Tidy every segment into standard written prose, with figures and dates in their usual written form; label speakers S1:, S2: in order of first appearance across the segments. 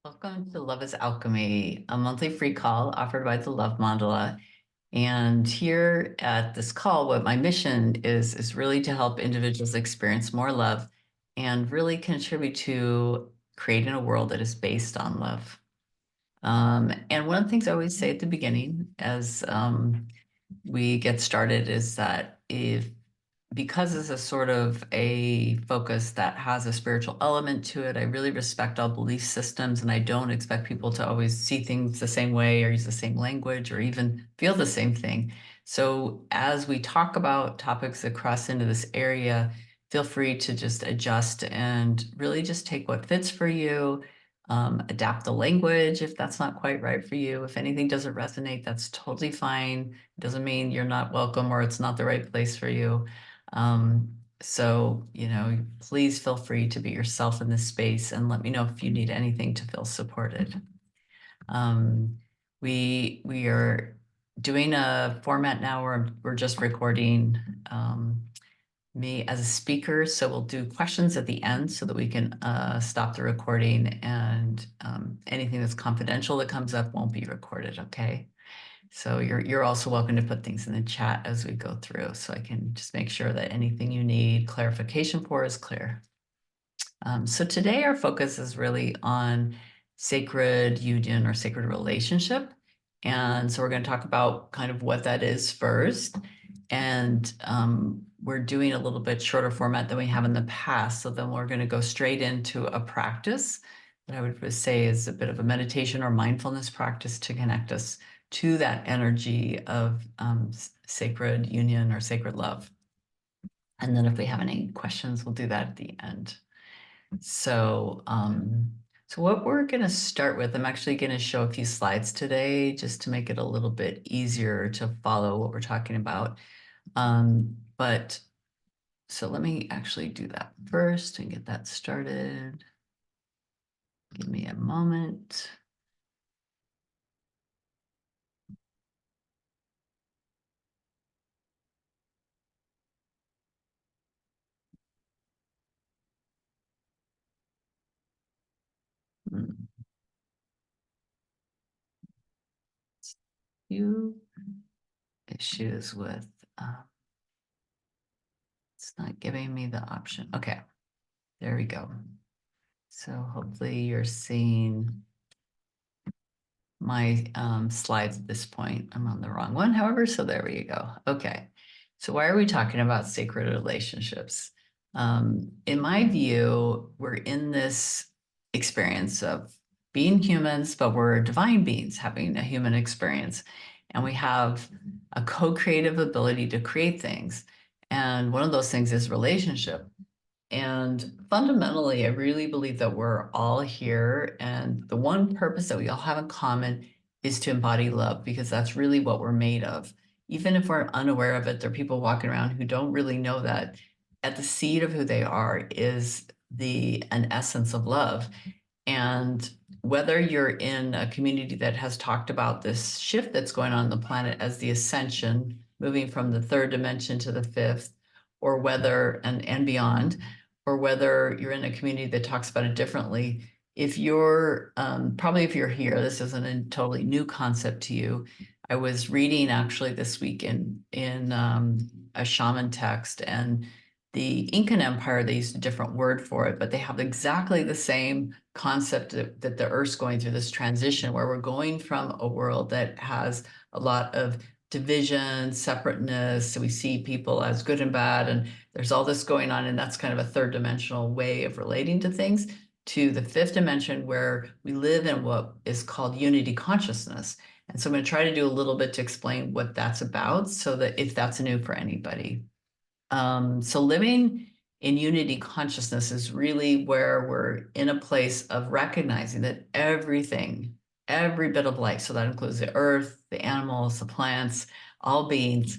S1: Welcome to Love is Alchemy, a monthly free call offered by the Love Mandala. And here at this call, what my mission is really to help individuals experience more love and really contribute to creating a world that is based on love. And one of the things I always say at the beginning, as we get started, is that if because this is sort of a focus that has a spiritual element to it, I really respect all belief systems and I don't expect people to always see things the same way or use the same language or even feel the same thing. So as we talk about topics that cross into this area, feel free to just adjust and really just take what fits for you. Adapt the language if that's not quite right for you. If anything doesn't resonate, that's totally fine. It doesn't mean you're not welcome or it's not the right place for you. So, please feel free to be yourself in this space and let me know if you need anything to feel supported. Um, we are doing a format now where we're just recording me as a speaker. So we'll do questions at the end so that we can stop the recording and anything that's confidential that comes up won't be recorded, okay? So you're also welcome to put things in the chat as we go through so I can just make sure that anything you need clarification for is clear. So today our focus is really on sacred union or sacred relationship. And so we're going to talk about kind of what that is first. And we're doing a little bit shorter format than we have in the past. So then we're going to go straight into a practice that I would say is a bit of a meditation or mindfulness practice to connect us to that energy of sacred union or sacred love. And then if we have any questions, we'll do that at the end. So what we're going to start with, I'm actually going to show a few slides today just to make it a little bit easier to follow what we're talking about. But so let me actually do that first and get that started. Give me a moment. Hmm. Few issues with, it's not giving me the option. Okay, there we go. So hopefully you're seeing my slides at this point. I'm on the wrong one, however, so there we go. Okay, so why are we talking about sacred relationships? In my view, we're in this experience of being humans, but we're divine beings having a human experience. And we have a co-creative ability to create things. And one of those things is relationship. And fundamentally, I really believe that we're all here, and the one purpose that we all have in common is to embody love because that's really what we're made of. Even if we're unaware of it, there are people walking around who don't really know that at the seed of who they are is an essence of love. And whether you're in a community that has talked about this shift that's going on in the planet as the ascension, moving from the third dimension to the fifth, or whether and beyond, or whether you're in a community that talks about it differently. If you're probably if you're here, this isn't a totally new concept to you. I was reading actually this week in a shaman text, and the Incan Empire, they used a different word for it, but they have exactly the same concept that the Earth's going through this transition where we're going from a world that has a lot of division, separateness. So we see people as good and bad, and there's all this going on, and that's kind of a third dimensional way of relating to things, to the fifth dimension where we live in what is called unity consciousness. And so I'm going to try to do a little bit to explain what that's about so that if that's new for anybody. So living in unity consciousness is really where we're in a place of recognizing that everything, every bit of life, so that includes the earth, the animals, the plants, all beings,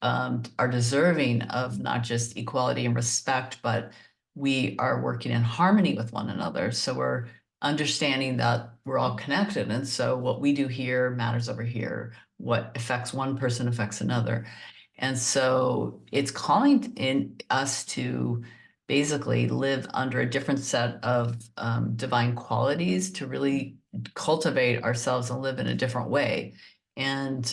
S1: are deserving of not just equality and respect, but we are working in harmony with one another. So we're understanding that we're all connected. And so what we do here matters over here. What affects one person affects another. And so it's calling in us to basically live under a different set of divine qualities to really cultivate ourselves and live in a different way. And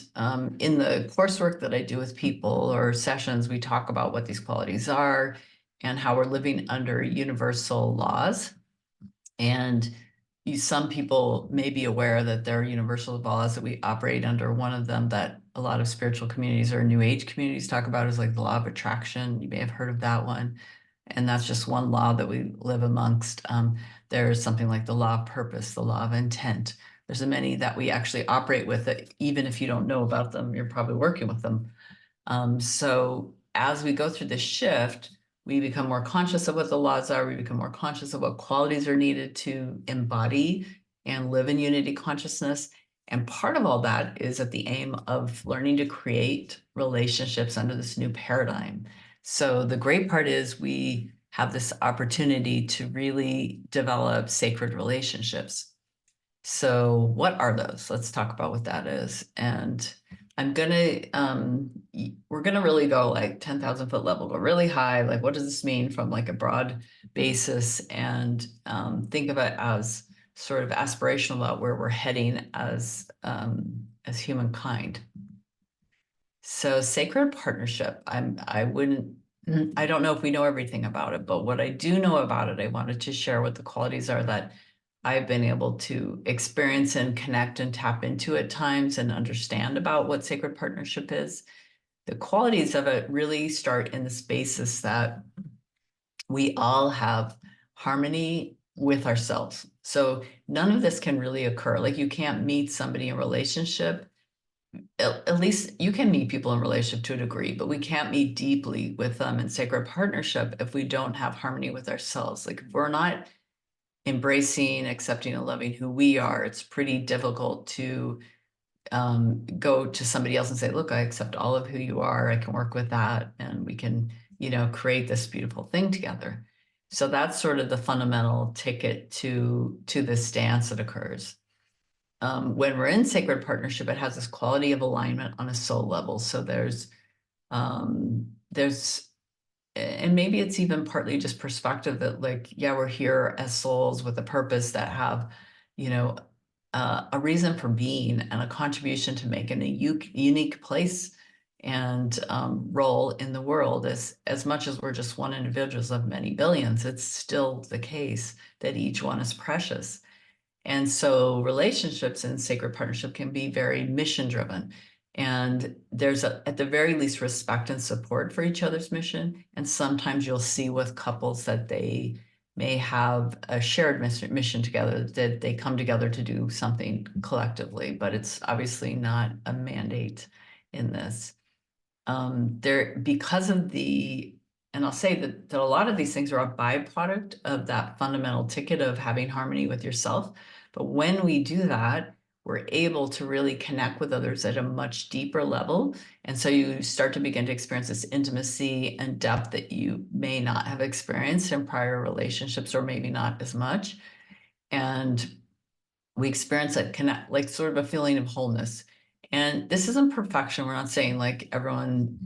S1: in the coursework that I do with people or sessions, we talk about what these qualities are and how we're living under universal laws. And some people may be aware that there are universal laws that we operate under. One of them that a lot of spiritual communities or New Age communities talk about is like the law of attraction. You may have heard of that one. And that's just one law that we live amongst. There's something like the law of purpose, the law of intent. There's many that we actually operate with that even if you don't know about them, you're probably working with them. So as we go through this shift, we become more conscious of what the laws are. We become more conscious of what qualities are needed to embody and live in unity consciousness. And part of all that is at the aim of learning to create relationships under this new paradigm. So the great part is we have this opportunity to really develop sacred relationships. So what are those? Let's talk about what that is. And we're gonna really go like 10,000 foot level, go really high. Like, what does this mean from like a broad basis? And think of it as sort of aspirational about where we're heading as humankind. So sacred partnership, I don't know if we know everything about it, but what I do know about it, I wanted to share what the qualities are that I've been able to experience and connect and tap into at times and understand about what sacred partnership is. The qualities of it really start in the spaces that we all have harmony with ourselves. So none of this can really occur. Like you can't meet somebody in relationship. At least you can meet people in relationship to a degree, but we can't meet deeply with them in sacred partnership if we don't have harmony with ourselves. Like if we're not embracing, accepting, and loving who we are, it's pretty difficult to go to somebody else and say, look, I accept all of who you are. I can work with that. And we can, create this beautiful thing together. So that's sort of the fundamental ticket to this dance that occurs. When we're in sacred partnership, it has this quality of alignment on a soul level. So there's and maybe it's even partly just perspective that like, yeah, we're here as souls with a purpose that have, you know, a reason for being and a contribution to make in a unique place and role in the world. As much as we're just one individuals of many billions, it's still the case that each one is precious. And so relationships in sacred partnership can be very mission driven. And there's at the very least respect and support for each other's mission. And sometimes you'll see with couples that they may have a shared mission together, that they come together to do something collectively, but it's obviously not a mandate in this. Because of and I'll say that a lot of these things are a byproduct of that fundamental ticket of having harmony with yourself. But when we do that, we're able to really connect with others at a much deeper level. And so you start to begin to experience this intimacy and depth that you may not have experienced in prior relationships, or maybe not as much. And we experience that connect, like sort of a feeling of wholeness. And this isn't perfection. We're not saying like everyone,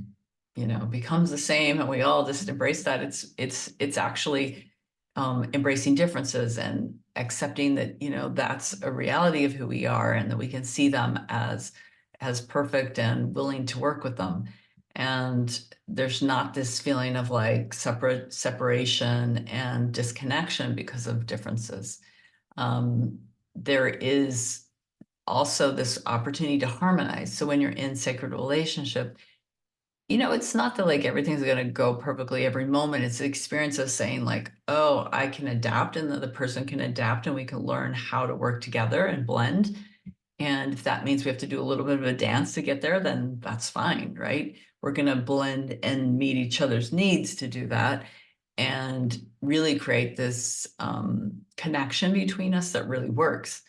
S1: becomes the same and we all just embrace that. It's actually embracing differences and accepting that, that's a reality of who we are and that we can see them as perfect and willing to work with them. And there's not this feeling of like separation and disconnection because of differences. There is also this opportunity to harmonize. So when you're in sacred relationship, it's not that like everything's going to go perfectly every moment. It's the experience of saying like, oh, I can adapt and the other person can adapt and we can learn how to work together and blend. And if that means we have to do a little bit of a dance to get there, then that's fine, right? We're going to blend and meet each other's needs to do that and really create this connection between us that really works.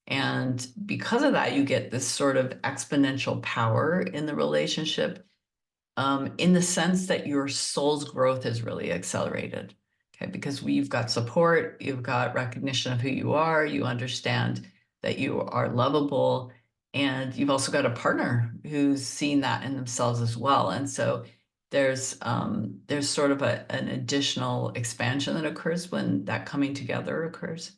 S1: And because of that, you get this sort of exponential power in the relationship, in the sense that your soul's growth is really accelerated. Okay, because you've got support, you've got recognition of who you are, you understand that you are lovable, and you've also got a partner who's seen that in themselves as well. And so there's sort of an additional expansion that occurs when that coming together occurs.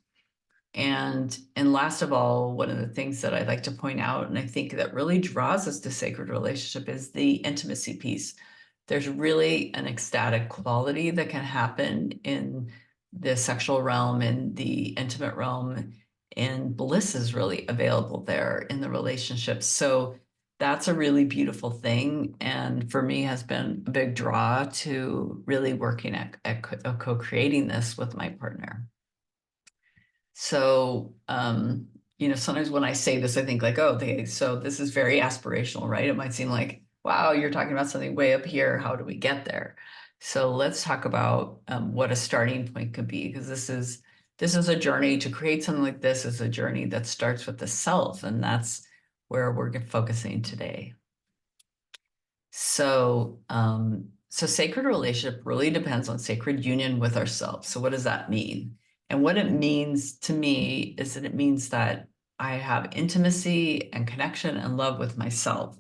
S1: And last of all, one of the things that I'd like to point out, and I think that really draws us to sacred relationship, is the intimacy piece. There's really an ecstatic quality that can happen in the sexual realm, in the intimate realm, and bliss is really available there in the relationship. So that's a really beautiful thing, and for me has been a big draw to really working at co-creating this with my partner. So, sometimes when I say this, I think like, oh, so this is very aspirational, right? It might seem like, wow, you're talking about something way up here. How do we get there? So let's talk about what a starting point could be, because this is a journey. To create something like this is a journey that starts with the self, and that's where we're focusing today. So sacred relationship really depends on sacred union with ourselves. So what does that mean? And what it means to me is that it means that I have intimacy and connection and love with myself.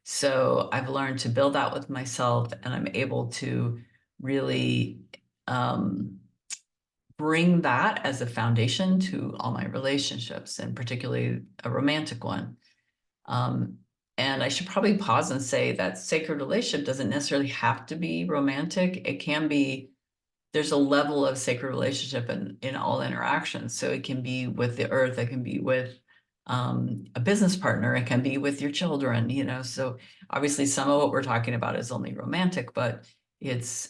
S1: So I've learned to build out with myself, and I'm able to really bring that as a foundation to all my relationships, and particularly a romantic one. Um, and I should probably pause and say that sacred relationship doesn't necessarily have to be romantic. It can be, there's a level of sacred relationship in all interactions. So it can be with the earth, it can be with a business partner, it can be with your children. So obviously some of what we're talking about is only romantic, but it's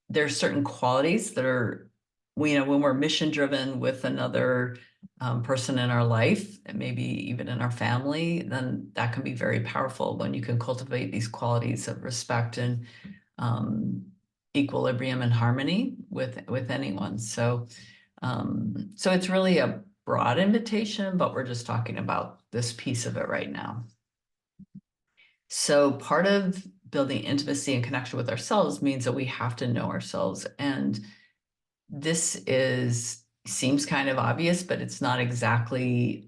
S1: there's certain qualities that are, when we're mission driven with another person in our life, and maybe even in our family, then that can be very powerful when you can cultivate these qualities of respect and um, equilibrium and harmony with anyone. So it's really a broad invitation, but we're just talking about this piece of it right now. So part of building intimacy and connection with ourselves means that we have to know ourselves. And this seems kind of obvious, but it's not exactly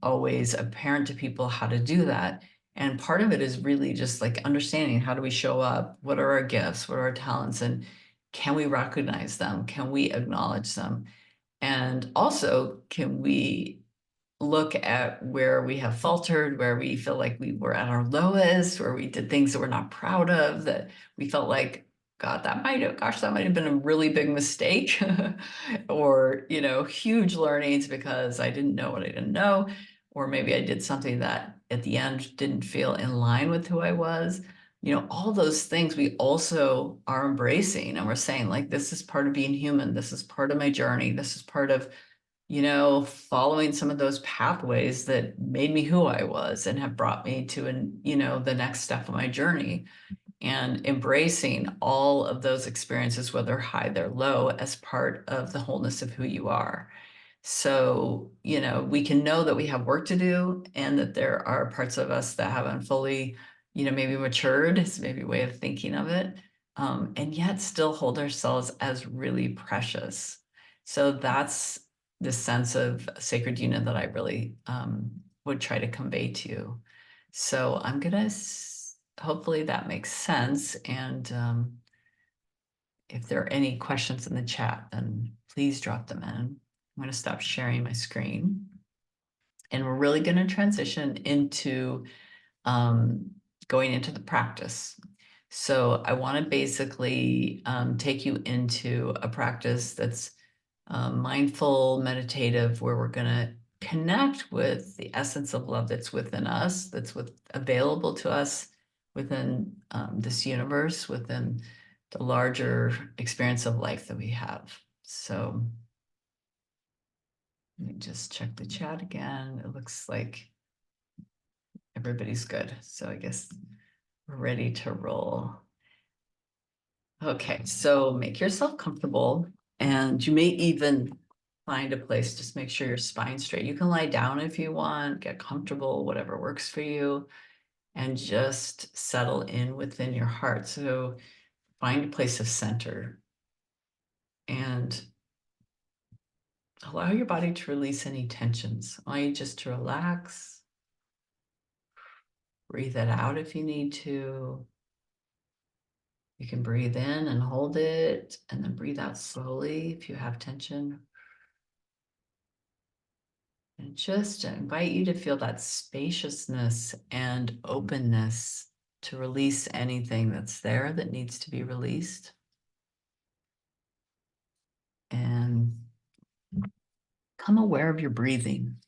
S1: always apparent to people how to do that. And part of it is really just like understanding, how do we show up? What are our gifts? What are our talents? And can we recognize them? Can we acknowledge them? And also, can we look at where we have faltered, where we feel like we were at our lowest, where we did things that we're not proud of, that we felt like, God, that might have been a really big mistake, or, huge learnings because I didn't know what I didn't know, or maybe I did something that at the end didn't feel in line with who I was. All those things we also are embracing, and we're saying, like, this is part of being human. This is part of my journey. This is part of following some of those pathways that made me who I was and have brought me to, the next step of my journey, and embracing all of those experiences, whether high, they're low, as part of the wholeness of who you are. So, we can know that we have work to do, and that there are parts of us that haven't fully, maybe matured, is maybe a way of thinking of it, and yet still hold ourselves as really precious. So that's the sense of sacred union that I really would try to convey to you. So I'm gonna, hopefully that makes sense. And if there are any questions in the chat, then please drop them in. I'm gonna stop sharing my screen. And we're really gonna transition into going into the practice. So I wanna basically take you into a practice that's mindful, meditative, where we're going to connect with the essence of love that's within us, available to us within this universe, within the larger experience of life that we have. So let me just check the chat again. It looks like everybody's good. So I guess we're ready to roll. Okay, so make yourself comfortable, and you may even find a place. Just make sure your spine's straight. You can lie down if you want, get comfortable, whatever works for you, and just settle in within your heart. So find a place of center and allow your body to release any tensions. I want you just to relax, breathe it out if you need to. You can breathe in and hold it, and then breathe out slowly if you have tension. And just invite you to feel that spaciousness and openness to release anything that's there that needs to be released. And become aware of your breathing.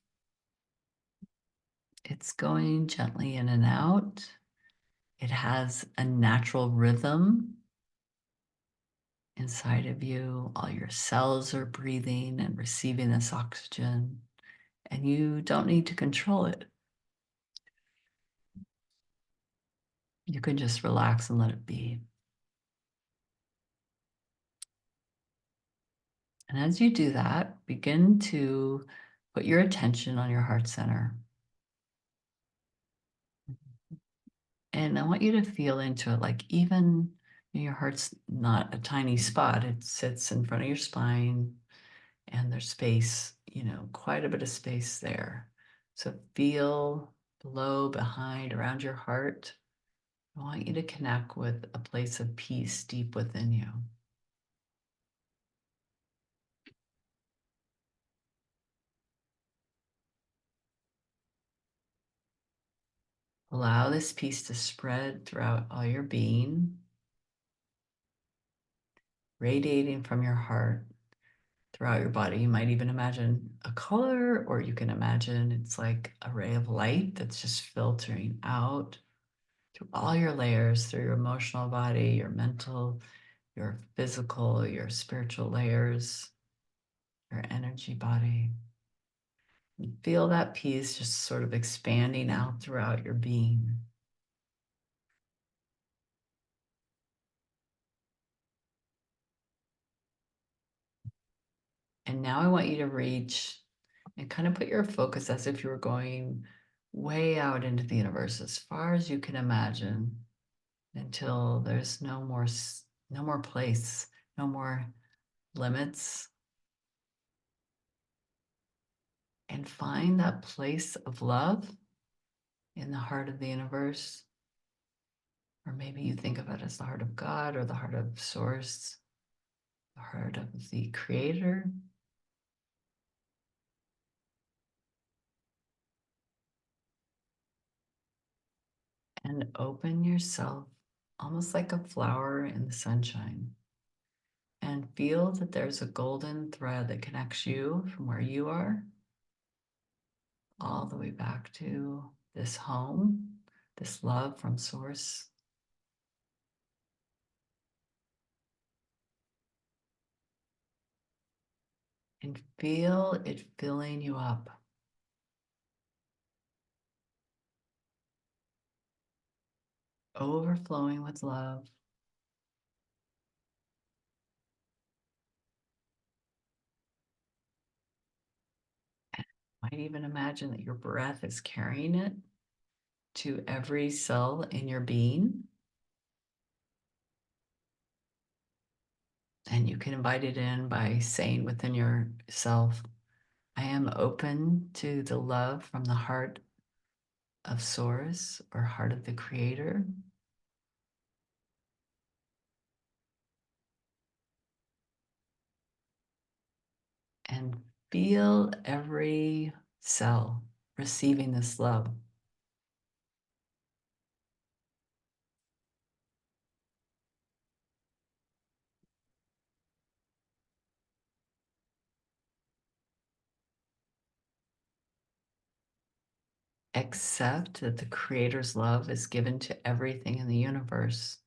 S1: It's going gently in and out. It has a natural rhythm inside of you. All your cells are breathing and receiving this oxygen, and you don't need to control it. You can just relax and let it be. And as you do that, begin to put your attention on your heart center. And I want you to feel into it, like even your heart's not a tiny spot. It sits in front of your spine and there's space, quite a bit of space there. So feel below, behind, around your heart. I want you to connect with a place of peace deep within you. Allow this peace to spread throughout all your being, radiating from your heart throughout your body. You might even imagine a color, or you can imagine it's like a ray of light that's just filtering out through all your layers, through your emotional body, your mental, your physical, your spiritual layers, your energy body. And feel that peace just sort of expanding out throughout your being. And now I want you to reach and kind of put your focus as if you were going way out into the universe, as far as you can imagine, until there's no more place, no more limits. And find that place of love in the heart of the universe. Or maybe you think of it as the heart of God or the heart of Source, the heart of the Creator. And open yourself almost like a flower in the sunshine. And feel that there's a golden thread that connects you from where you are all the way back to this home, this love from Source. And feel it filling you up. Overflowing with love. And you might even imagine that your breath is carrying it to every cell in your being. And you can invite it in by saying within yourself, I am open to the love from the heart of Source or heart of the Creator. And feel every cell receiving this love. Accept that the Creator's love is given to everything in the universe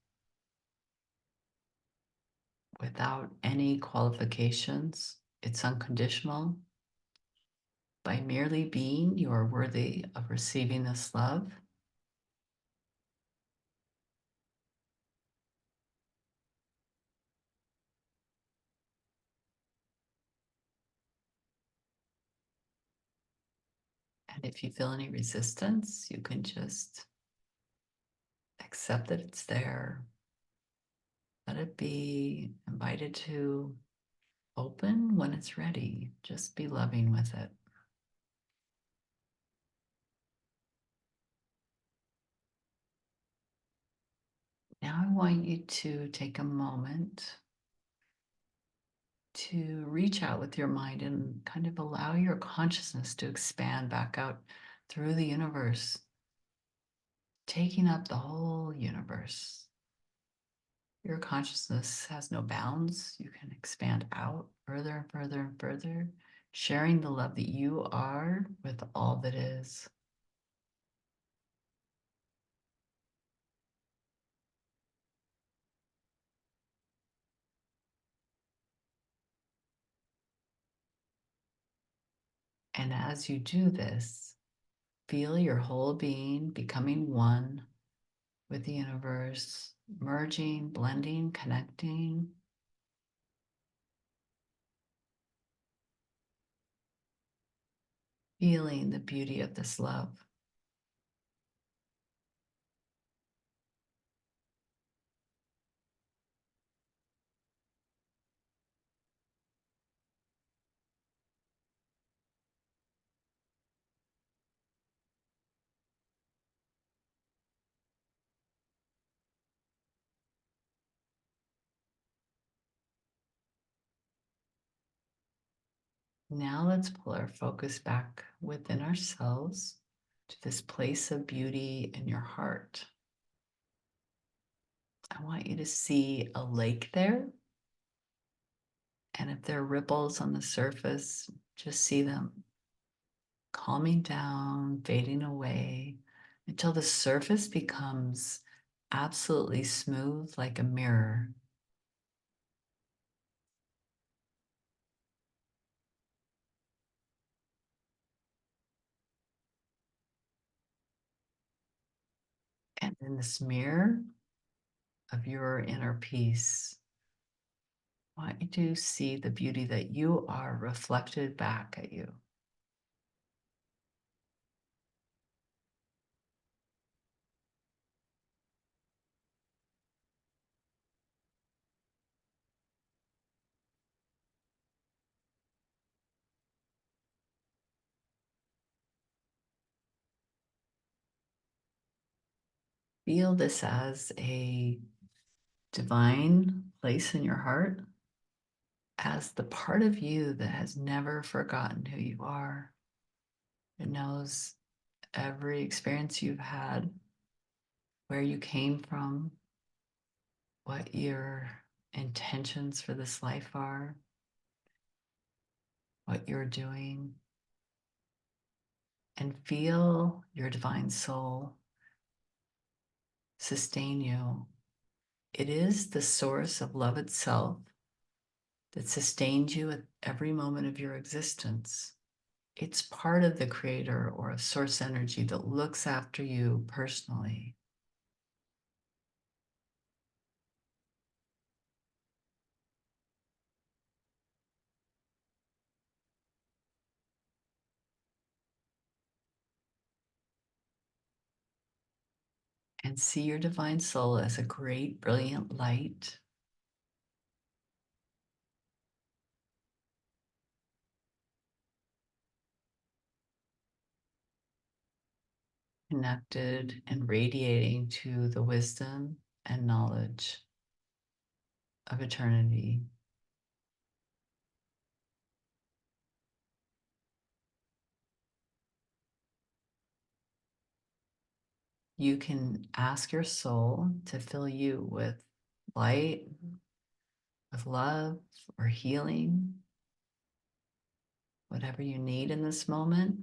S1: without any qualifications. It's unconditional. By merely being, you are worthy of receiving this love. And if you feel any resistance, you can just accept that it's there. Let it be invited to open when it's ready. Just be loving with it. Now I want you to take a moment to reach out with your mind and kind of allow your consciousness to expand back out through the universe, taking up the whole universe. Your consciousness has no bounds. You can expand out further and further and further, sharing the love that you are with all that is. And as you do this, feel your whole being becoming one with the universe, merging, blending, connecting. Feeling the beauty of this love. Now let's pull our focus back within ourselves to this place of beauty in your heart. I want you to see a lake there. And if there are ripples on the surface, just see them calming down, fading away until the surface becomes absolutely smooth like a mirror. And in this mirror of your inner peace, I want you to see the beauty that you are reflected back at you. Feel this as a divine place in your heart, as the part of you that has never forgotten who you are. It knows every experience you've had, where you came from, what your intentions for this life are, what you're doing, and feel your divine soul sustain you. It is the source of love itself that sustains you at every moment of your existence. It's part of the creator or a source energy that looks after you personally. And see your divine soul as a great, brilliant light, connected and radiating to the wisdom and knowledge of eternity. You can ask your soul to fill you with light, with love, or healing, whatever you need in this moment.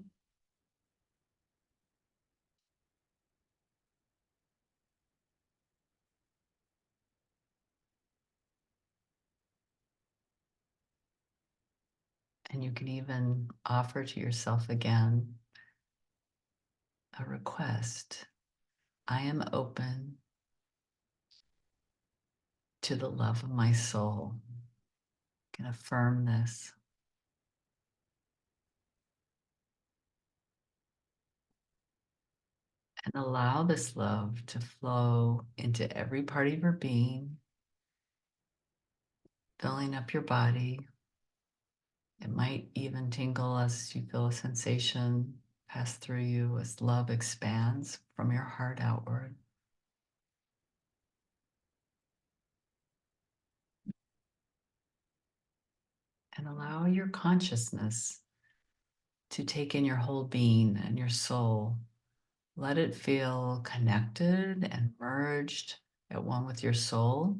S1: And you can even offer to yourself again a request. I am open to the love of my soul. You can affirm this and allow this love to flow into every part of your being, filling up your body. It might even tingle as you feel a sensation pass through you as love expands from your heart outward. And allow your consciousness to take in your whole being and your soul. Let it feel connected and merged at one with your soul,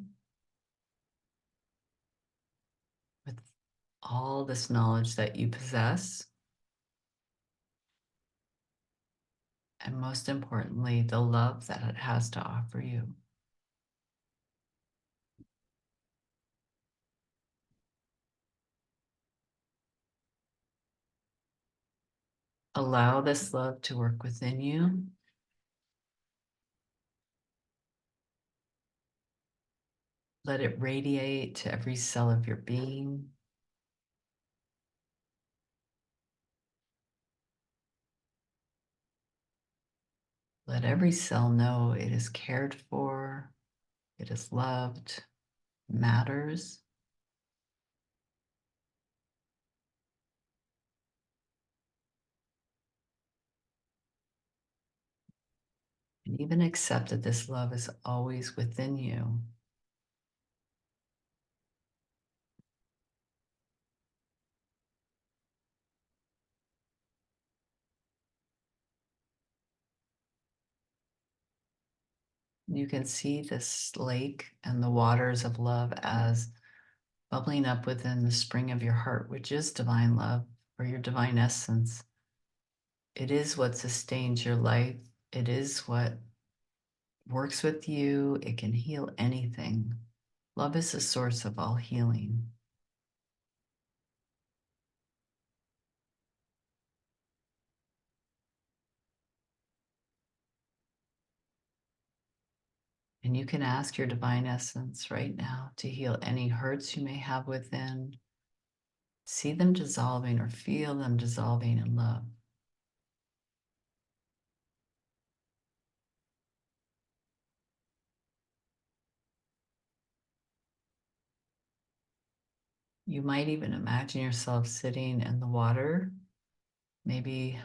S1: with all this knowledge that you possess. And most importantly, the love that it has to offer you. Allow this love to work within you. Let it radiate to every cell of your being. Let every cell know it is cared for, it is loved, matters. And even accept that this love is always within you. You can see this lake and the waters of love as bubbling up within the spring of your heart, which is divine love or your divine essence. It is what sustains your life. It is what works with you. It can heal anything. Love is the source of all healing. And you can ask your divine essence right now to heal any hurts you may have within. See them dissolving or feel them dissolving in love. You might even imagine yourself sitting in the water, maybe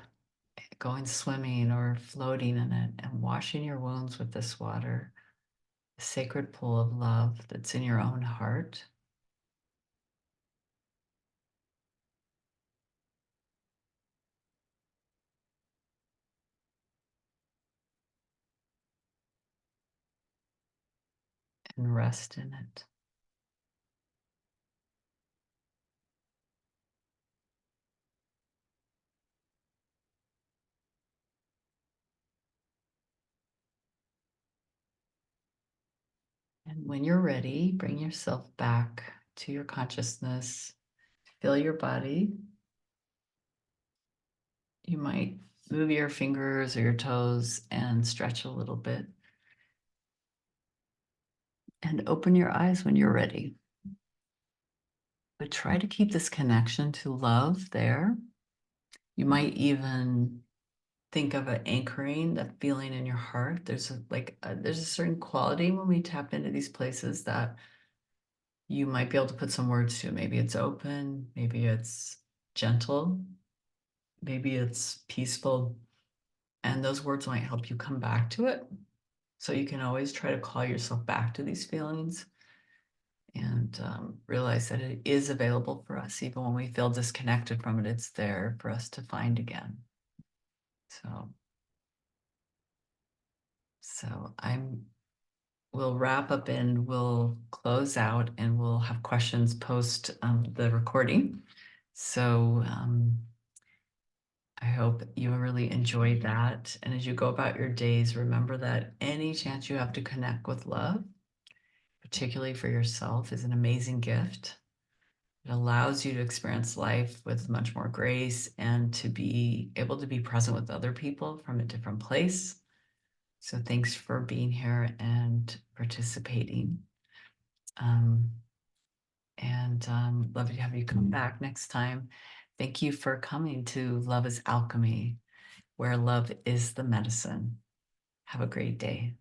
S1: going swimming or floating in it and washing your wounds with this water, a sacred pool of love that's in your own heart. And rest in it. And when you're ready, bring yourself back to your consciousness. Feel your body. You might move your fingers or your toes and stretch a little bit. And open your eyes when you're ready. But try to keep this connection to love there. You might even think of it anchoring that feeling in your heart. There's a certain quality when we tap into these places that you might be able to put some words to. Maybe it's open, maybe it's gentle, maybe it's peaceful, and those words might help you come back to it. So you can always try to call yourself back to these feelings and realize that it is available for us. Even when we feel disconnected from it, it's there for us to find again. So, so we'll wrap up and we'll close out and we'll have questions post the recording. So I hope you really enjoyed that. And as you go about your days, remember that any chance you have to connect with love, particularly for yourself, is an amazing gift. It allows you to experience life with much more grace and to be able to be present with other people from a different place. So thanks for being here and participating. Um, and love to have you come back next time. Thank you for coming to Love is Alchemy, where love is the medicine. Have a great day.